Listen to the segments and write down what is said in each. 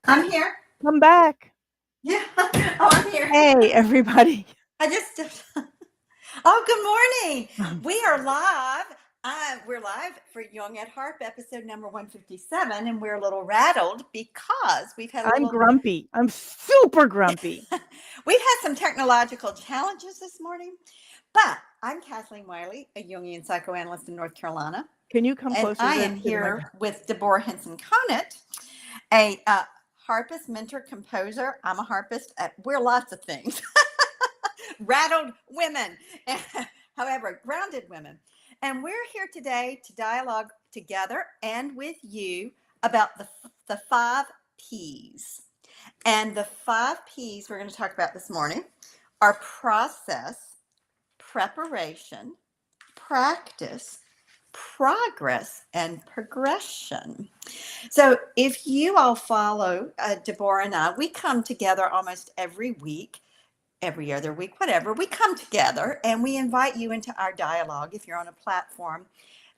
I'm here. Come back. Yeah. Oh, I'm here. Hey, everybody. I just. Oh, good morning. We are live. We're live for Jung at Harp, episode number 157, and we're a little rattled because we've had a I'm little. grumpy. I'm super grumpy. We've had some technological challenges this morning, but I'm Kathleen Wiley, a Jungian psychoanalyst in North Carolina, Can you come and closer I to am the mic? here with Deborah Henson-Conant, a harpist, mentor, composer. I'm a harpist. We're lots of things. Rattled women, however, grounded women. And we're here today to dialogue together and with you about the 5 P's. And the 5 P's we're going to talk about this morning are process, preparation, practice, progress, and progression. So if you all follow Deborah and I, we come together almost every week, every other week, whatever. We come together and we invite you into our dialogue. If you're on a platform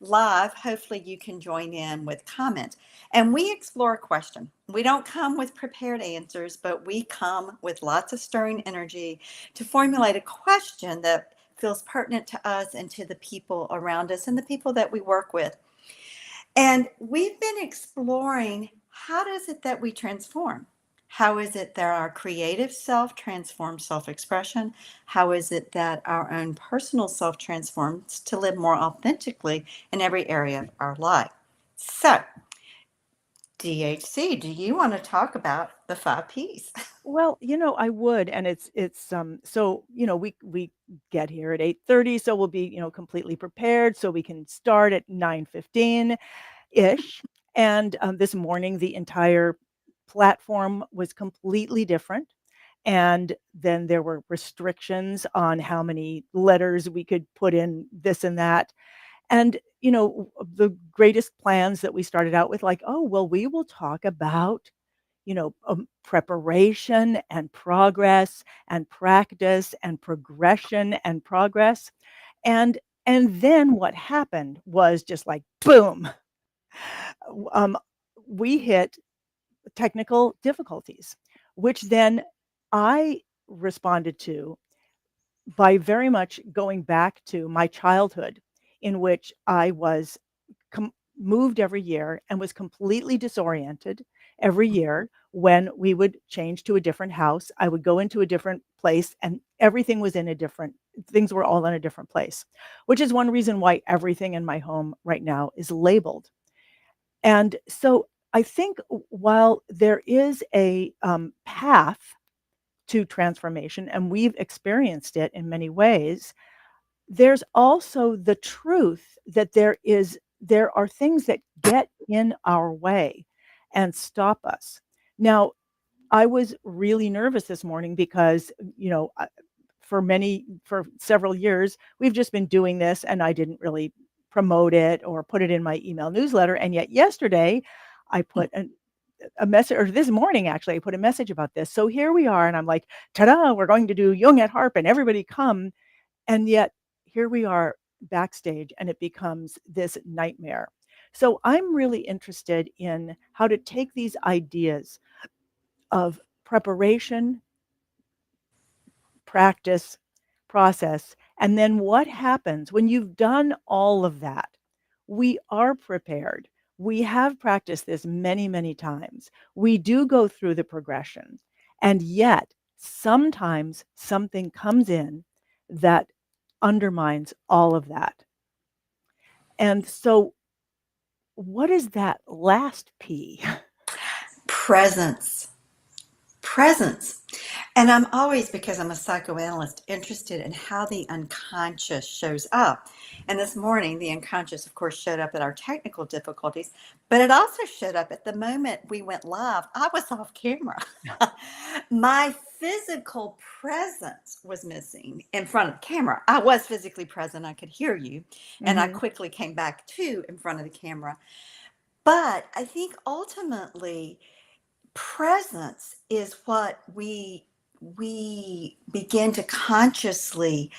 live, hopefully you can join in with comments. And we explore a question. We don't come with prepared answers, but we come with lots of stirring energy to formulate a question that feels pertinent to us and to the people around us and the people that we work with. And we've been exploring, how does it that we transform? How is it that our creative self transforms self-expression? How is it that our own personal self transforms to live more authentically in every area of our life? So, DHC, do you want to talk about the 5 P's? Well, I would, and it's so, we get here at 8:30, so we'll be, completely prepared so we can start at 9:15-ish. And this morning the entire platform was completely different. And then there were restrictions on how many letters we could put in this and that. And, the greatest plans that we started out with, like, oh, well, we will talk about, preparation and progress and practice and progression and progress. And then what happened was just like, boom, um, we hit technical difficulties, which then I responded to by very much going back to my childhood, in which I was moved every year and was completely disoriented every year when we would change to a different house. I would go into a different place and everything was in a different, things were all in a different place, which is one reason why everything in my home right now is labeled. And so I think while there is a path to transformation, and we've experienced it in many ways, there's also the truth that there are things that get in our way and stop us. Now, I was really nervous this morning because, for several years, we've just been doing this and I didn't really promote it or put it in my email newsletter. And yet yesterday I put a message, or this morning actually, I put a message about this. So here we are, and I'm like, ta-da, we're going to do Jung at Harp and everybody come. And yet here we are backstage and it becomes this nightmare. So I'm really interested in how to take these ideas of preparation, practice, process, and then what happens when you've done all of that. We are prepared. We have practiced this many, many times. We do go through the progression, and yet sometimes something comes in that undermines all of that. And so, what is that last P? Presence. Presence. And I'm always, because I'm a psychoanalyst, interested in how the unconscious shows up. And this morning, the unconscious, of course, showed up at our technical difficulties, but it also showed up at the moment we went live. I was off camera. My physical presence was missing in front of the camera. I was physically present. I could hear you. And I Mhm. quickly came back to in front of the camera. But I think ultimately, presence is what we begin to consciously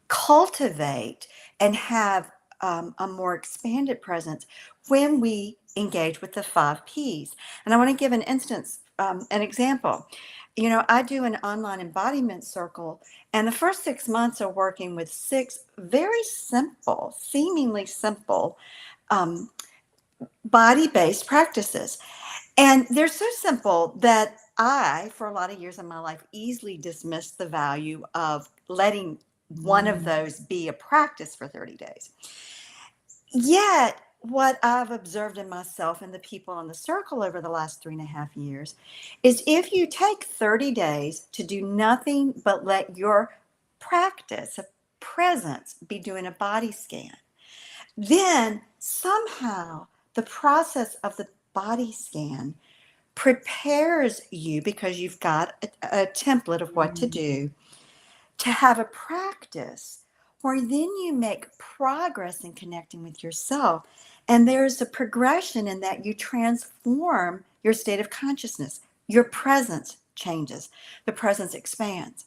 cultivate and have a more expanded presence when we engage with the 5 P's. And I want to give an instance an example. You know, I do an online embodiment circle, and the first 6 months are working with six very simple, seemingly simple um, body based practices. And they're so simple that I, for a lot of years in my life, easily dismissed the value of letting one of those be a practice for 30 days. Yet, what I've observed in myself and the people in the circle over the last 3.5 years is if you take 30 days to do nothing but let your practice of presence be doing a body scan, then somehow the process of the body scan prepares you because you've got a template of what to do to have a practice where then you make progress in connecting with yourself. And there's a progression in that you transform your state of consciousness. Your presence changes, the presence expands.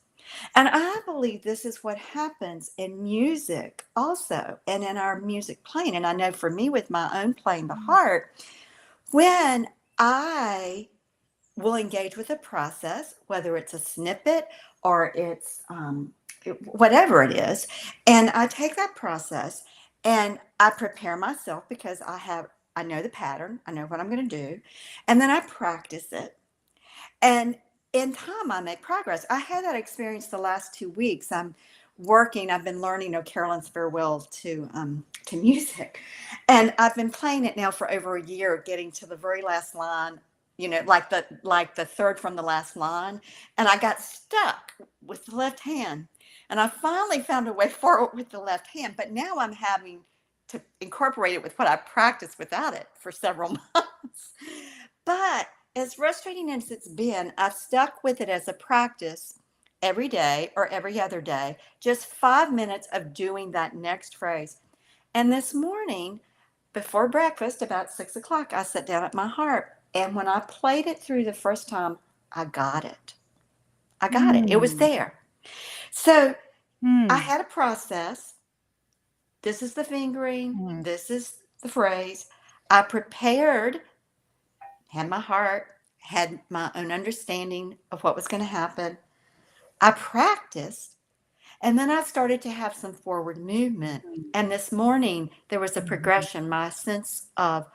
And I believe this is what happens in music also, and in our music playing. And I know for me, with my own playing the harp, when I will engage with a process, whether it's a snippet or it's whatever it is. And I take that process and I prepare myself because I know the pattern, I know what I'm going to do. And then I practice it. And in time, I make progress. I had that experience the last 2 weeks. I've been learning, Carolyn's Farewell to music. And I've been playing it now for over a year, getting to the very last line, like the third from the last line. And I got stuck with the left hand. And I finally found a way forward with the left hand. But now I'm having to incorporate it with what I practiced without it for several months. But as frustrating as it's been, I've stuck with it as a practice every day or every other day, just 5 minutes of doing that next phrase. And this morning, before breakfast, about 6 o'clock, I sat down at my harp. And when I played it through the first time, I got it. I got it. It was Mm. there. So I Mm. had a process. This is the fingering, Mm. this is the phrase. I prepared, had my heart, had my own understanding of what was going to happen. I practiced, and then I started to have some forward movement. And this morning, there was a Mhm. progression. My sense of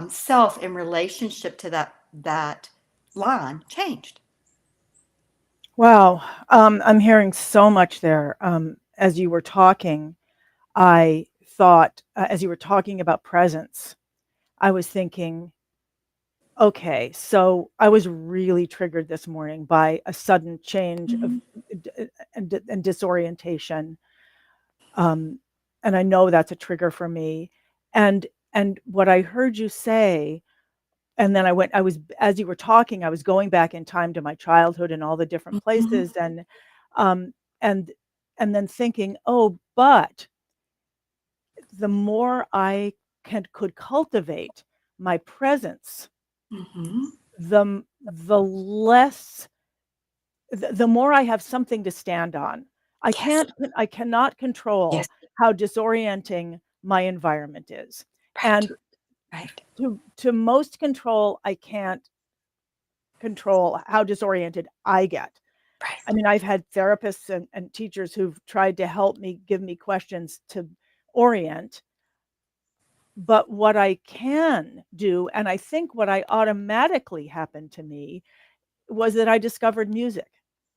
self in relationship to that line changed. Wow. I'm hearing so much there. As you were talking, I thought, as you were talking about presence, I was thinking, okay, so I was really triggered this morning by a sudden change of Mhm. and disorientation. Um, and I know that's a trigger for me. And and what I heard you say, and then I was, as you were talking, I was going back in time to my childhood and all the different Mhm. places, um, and and then thinking, oh, but the more I could cultivate my presence, Mhm. the less the more I have something to stand on. Yes. I cannot Yes. control how disorienting my environment is. Right. And Right. to most control, I can't control how disoriented I get. I Right. mean, I've had therapists and teachers who've tried to help me, give me questions to orient, but what I can do, and I think what I automatically happened to me, was that I discovered music.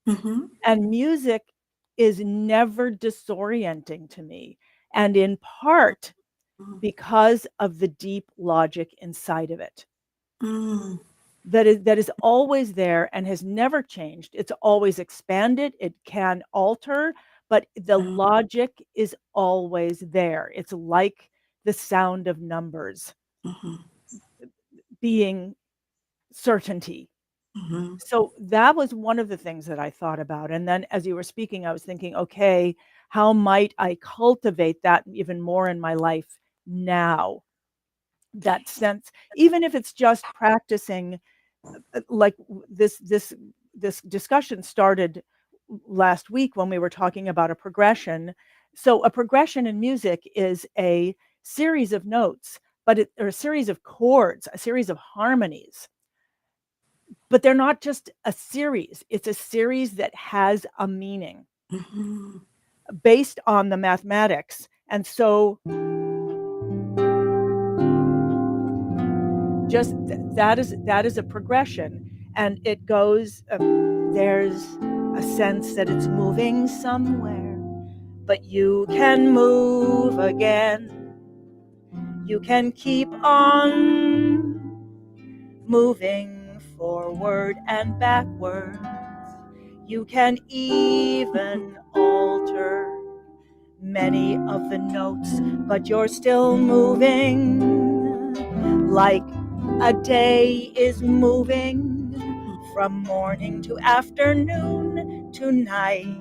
Mhm. And music is never disorienting to me, and in part Mhm. because of the deep logic inside of it. Mm. That is always there and has never changed. It's always expanded, it can alter, but the Mm. logic is always there. It's like the sound of numbers Mhm. being certainty. Mhm. So that was one of the things that I thought about, and then as you were speaking, I was thinking, "Okay, how might I cultivate that even more in my life now?" That sense, even if it's just practicing, like this discussion started last week when we were talking about a progression. So a progression in music is a series of notes, or a series of chords, a series of harmonies, but they're not just a series. It's a series that has a meaning Mhm. based on the mathematics. And so just that is a progression, and it goes, there's a sense that it's moving somewhere, but you can move again. You can keep on moving forward and backwards. You can even alter many of the notes, but you're still moving, like a day is moving from morning to afternoon to night.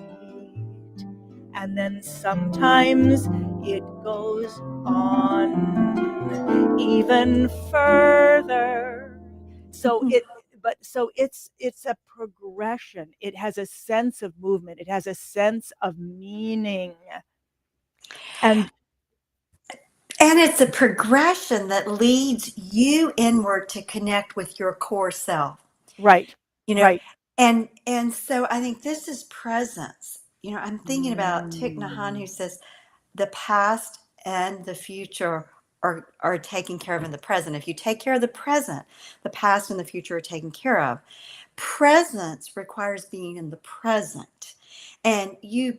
And then sometimes it goes on even further. So it's a progression. It has a sense of movement. It has a sense of meaning. And And it's a progression that leads you inward to connect with your core self, right, you know. right. And so I think this is presence. I'm thinking about Thich Nhat Hanh, who Mm. says the past and the future are taken care of in the present. If you take care of the present, the past and the future are taken care of. Presence requires being in the present. And you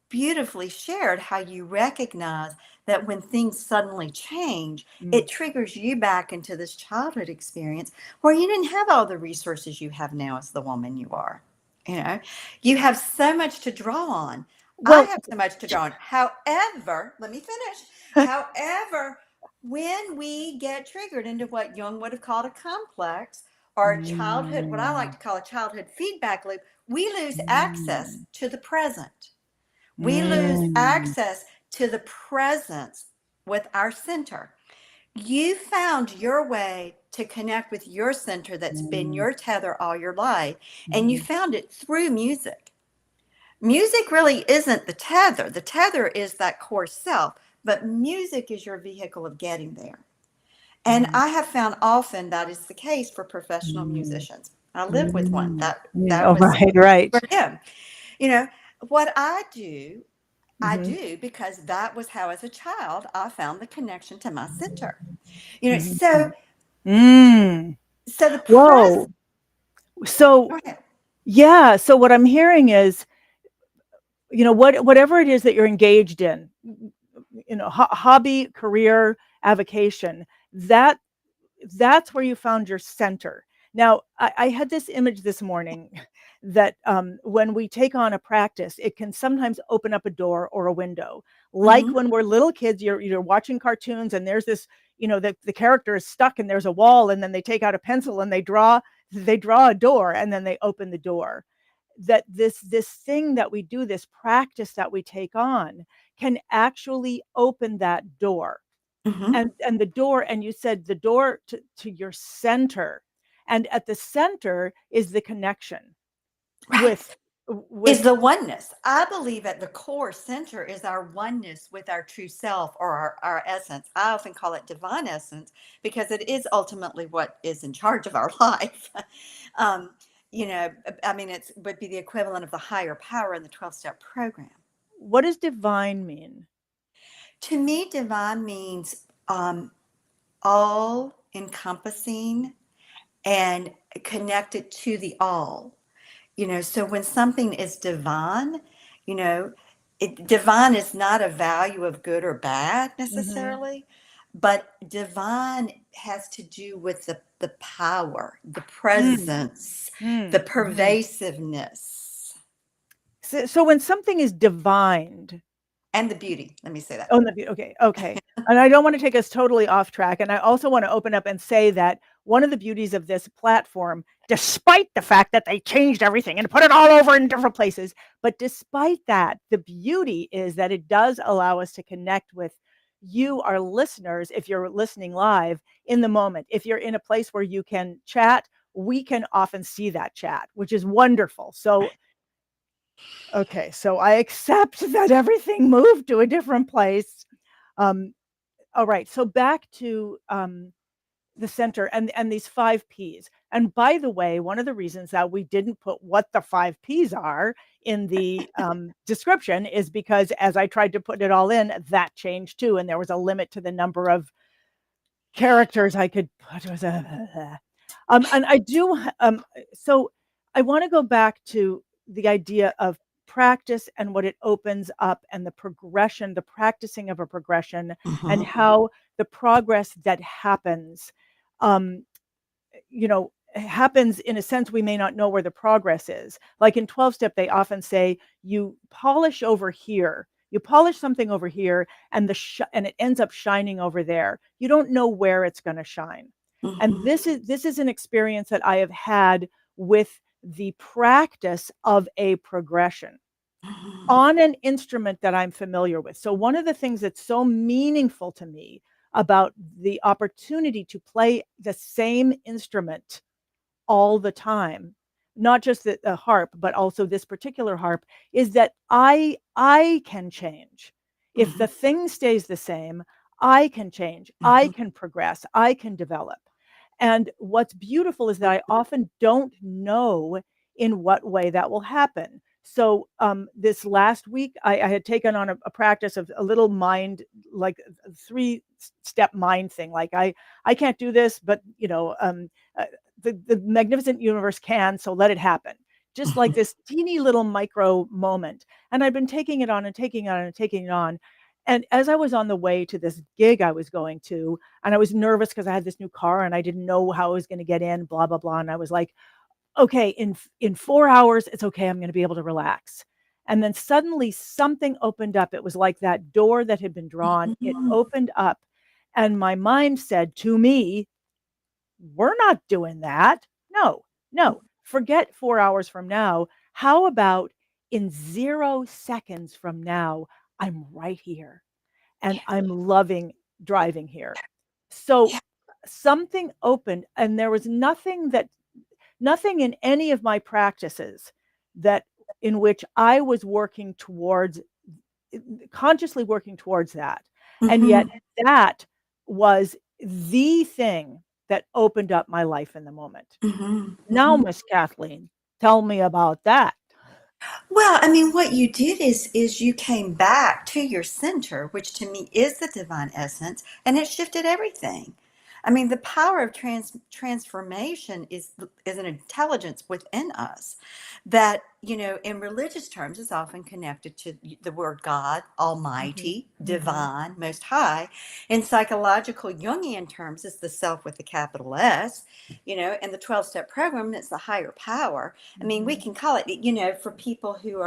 beautifully shared how you recognize that when things suddenly change, Mm. it triggers you back into this childhood experience where you didn't have all the resources you have now as the woman you are. You know, you have so much to draw on. I Well, have so much to draw on. However, let me finish. However, when we get triggered into what Jung would have called a complex, or a childhood, what I like mm, to call a childhood feedback loop, we lose access mm, to the present. We lose mm, access to the presence with our center. You found your way to connect with your center that's been mm, your tether all your life, and you mm, found it through music. Music really isn't the tether. The tether is that core self, but music is your vehicle of getting there. And mm, I have found often that is the case for professional mm, musicians. I live with one mm, that oh, was right, for right. him. You know, what I Mhm, do because that was how as a child I found the connection to my center. So mhm. Mm. so the press Whoa. So, go ahead. yeah, so what I'm hearing is, whatever it is that you're engaged in, hobby, career, avocation, that that's where you found your center. Now, I had this image this morning that when we take on a practice, it can sometimes open up a door or a window. Like Hmm. when we're little kids, you're watching cartoons and there's this, the character is stuck and there's a wall, and then they take out a pencil and they draw a door, and then they open the door. That this thing that we do, this practice that we take on, can actually open that door. Hmm. And the door, and you said the door to your center, and at the center is the connection Right. with Is with the oneness. I believe at the core center is our oneness with our true self, or our essence. I often call it divine essence because it is ultimately what is in charge of our life. um, I mean, it would be the equivalent of the higher power in the 12-step program. what does divine mean? To me, divine means all encompassing and connected to the all. So when something is divine, you know divine is not a value of good or bad Mhm. necessarily, but divine has to do with the power, the Mm. presence, the Mm. Mhm. pervasiveness, So when something is divined. and the beauty. Let me say that. Oh, okay, okay. And I don't want to take us totally off track. And I also want to open up and say that one of the beauties of this platform, despite the fact that they changed everything and put it all over in different places, but despite that, the beauty is that it does allow us to connect with you, our listeners, if you're listening live in the moment. If you're in a place where you can chat, we can often see that chat, which is wonderful. So, okay, so I accept that everything moved to a different place. Um, all right, so back to the center and these 5 P's. And by the way, one of the reasons that we didn't put what the 5 P's are in the description is because as I tried to put it all in, that changed too, and there was a limit to the number of characters I could put. It was and I do so I want to go back to the idea of practice and what it opens up and the progression, the practicing of a progression, and Mhm. how the progress that happens um, happens in a sense we may not know where the progress is. Like in 12 step, they often say you polish over here. You polish something over here and and it ends up shining over there. You don't know where it's going to shine. And Mhm. this is an experience that I have had with the practice of a progression Mhm. on an instrument that I'm familiar with. So one of the things that's so meaningful to me about the opportunity to play the same instrument all the time, not just the harp, but also this particular harp, is that I can change. If the Mhm. thing stays the same, I can change, I Mhm. can progress, I can develop. And what's beautiful is that I often don't know in what way that will happen. So this last week, I had taken on a practice of a little mind, like a 3-step mind thing. Like I can't do this, but the magnificent universe can, so let it happen. Just like Mhm. this teeny little micro moment. And I've been taking it on and taking it on and taking it on. And as I was on the way to this gig I was going to, and I was nervous because I had this new car and I didn't know how I was going to get in, blah, blah, blah. And I was like, okay, in 4 hours, it's okay. I'm going to be able to relax. And then suddenly something opened up. It was like that door that had been drawn. It Mhm. opened up. And my mind said to me, we're not doing that. No, no, forget 4 hours from now. How about in 0 seconds from now, I'm right here and I'm loving driving here. So Yeah. something opened, and there was nothing in any of my practices that in which I was working towards consciously working towards that. And yet Mhm. that was the thing that opened up my life in the moment. Mhm. Now, Mhm. Miss Kathleen, tell me about that. Well, I mean, what you did is you came back to your center, which to me is the divine essence, and it shifted everything. I mean, the power of transformation is an intelligence within us that, in religious terms is often connected to the word God, Mhm, Almighty, mhm, Divine, Most High. In psychological Jungian terms, it's the self with the capital S. In the 12-step program, it's the higher power. I mean, we mhm, can call it, for people who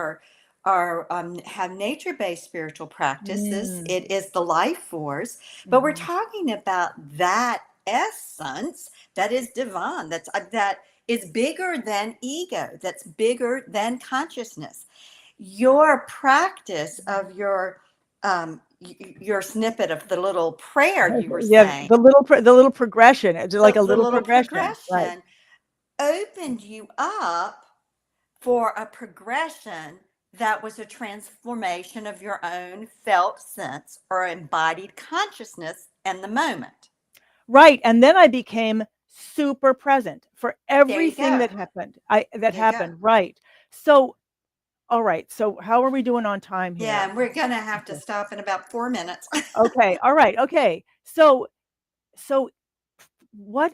have nature-based spiritual practices, mm, it is the life force. But we're mhm. talking about that essence that is divine, that is bigger than ego, that's bigger than consciousness. Your practice of your snippet of the little prayer you were Yeah, saying, the little progression, it's like a the little little progression, right. progression opened you up for a progression that was a transformation of your own felt sense or embodied consciousness in the moment. Right, and then I became super present for There you everything go. that There you go. happened, right. So, alright, so how are we doing on time Yeah, here? and we're going to have to Okay. stop in about 4 minutes. Okay, alright, okay. So what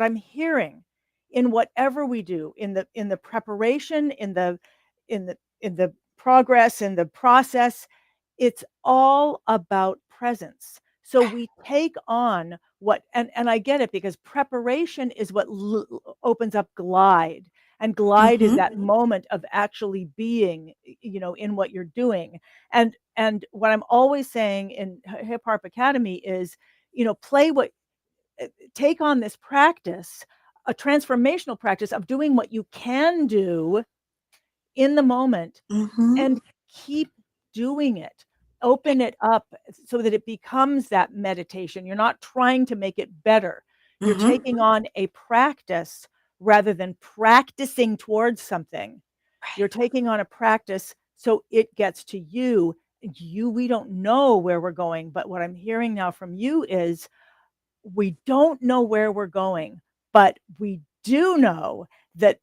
I'm hearing in whatever we do, in the preparation, in the progress, in the process, it's all about presence. So we take on what and I get it because preparation is what opens up glide. And glide is Hmm. that moment of actually being, in what you're doing. And what I'm always saying in Hip Hop Academy is, play what take on this practice, a transformational practice of doing what you can do in the moment Hmm. and keep doing it. Open it up so that it becomes that meditation. You're not trying to make it better. You're Hmm. taking on a practice rather than practicing towards something. You're taking on a practice so it gets to you. We don't know where we're going, but what I'm hearing now from you is we don't know where we're going, but we do know that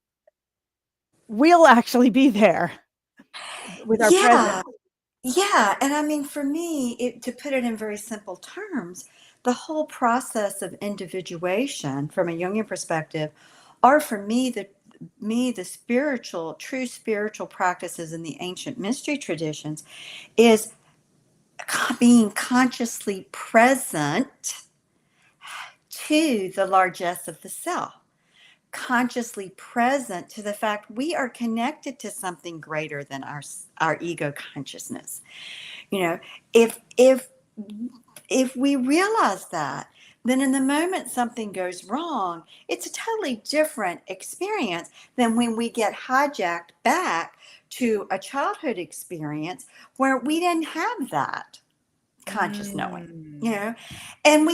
we'll actually be there with our Yeah. presence. Yeah, and I mean, for me, to put it in very simple terms, the whole process of individuation from a Jungian perspective, or for me, the spiritual, true spiritual practices in the ancient mystery traditions is being consciously present to the largesse of the self, consciously present to the fact we are connected to something greater than our ego consciousness. You know, if we realize that, then in the moment something goes wrong, it's a totally different experience than when we get hijacked back to a childhood experience where we didn't have that conscious knowing. you Mm. know and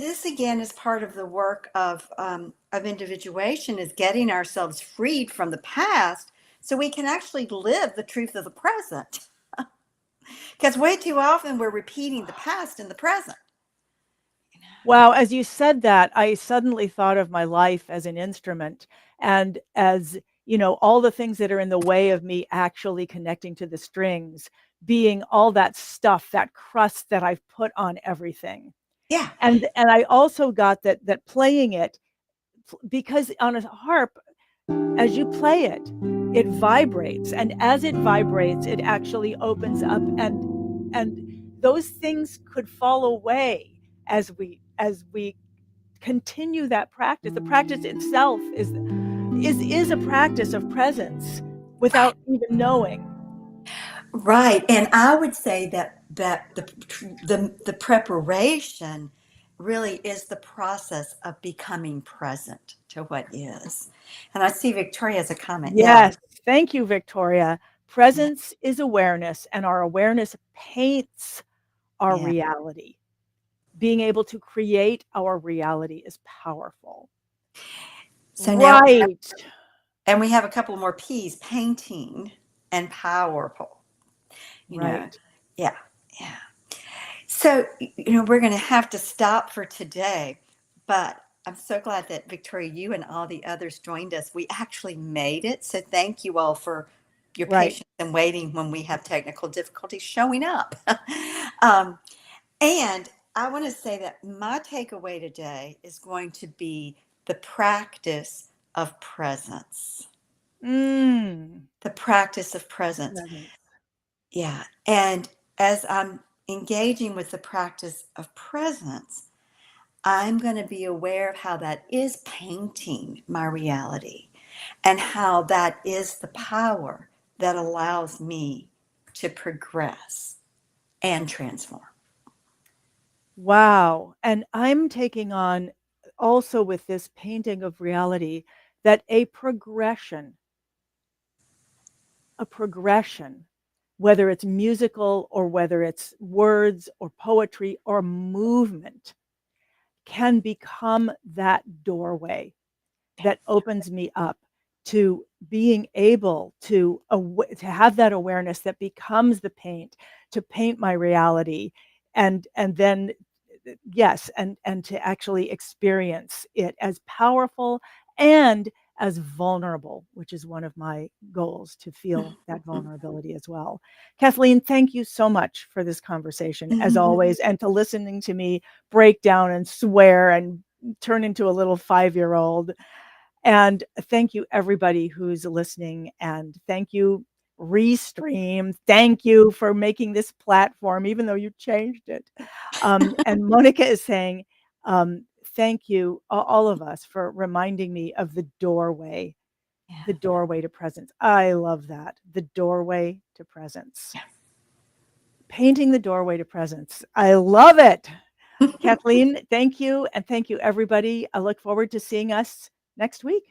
this again is part of the work of individuation, is getting ourselves freed from the past so we can actually live the truth of the present, because way too often we're repeating the past in the present. Wow, as you said that, I suddenly thought of my life as an instrument and as, all the things that are in the way of me actually connecting to the strings being all that stuff, that crust that I've put on everything. Yeah. And I also got that playing it, because on a harp, as you play it, it vibrates, and as it vibrates, it actually opens up, and those things could fall away as we continue that practice. The practice itself is a practice of presence without even knowing. Right. And I would say that the preparation really is the process of becoming present to what is. And I see Victoria has a comment. Yeah. Yes, thank you, Victoria. Yeah. Presence is awareness, and our awareness paints our Yeah. reality. Being able to create our reality is powerful. So now Right. we have a couple more P's: painting and powerful. You know. Right. Yeah. Yeah. So, we're going to have to stop for today, but I'm so glad that Victoria, you and all the others joined us. We actually made it. So, thank you all for your Right. patience and waiting when we have technical difficulties showing up. um, and I want to say that my takeaway today is going to be the practice of presence. Mm. The practice of presence. Presence. Yeah. And as I'm engaging with the practice of presence, I'm going to be aware of how that is painting my reality and how that is the power that allows me to progress and transform. Wow. And I'm taking on also with this painting of reality that a progression, whether it's musical or whether it's words or poetry or movement, can become that doorway that opens me up to being able to have that awareness that becomes the paint, to paint my reality, and then yes, and to actually experience it as powerful and as vulnerable, which is one of my goals, to feel that vulnerability as well. Kathleen, thank you so much for this conversation, as always, and to listening to me break down and swear and turn into a little 5-year-old. And thank you, everybody who's listening. And thank you, Restream. Thank you for making this platform, even though you changed it. And Monica is saying, thank you, all of us, for reminding me of the Yeah. doorway to presence. I love that. The doorway to presence. Painting the doorway to presence. I love it. Kathleen, thank you. And thank you, everybody. I look forward to seeing us next week.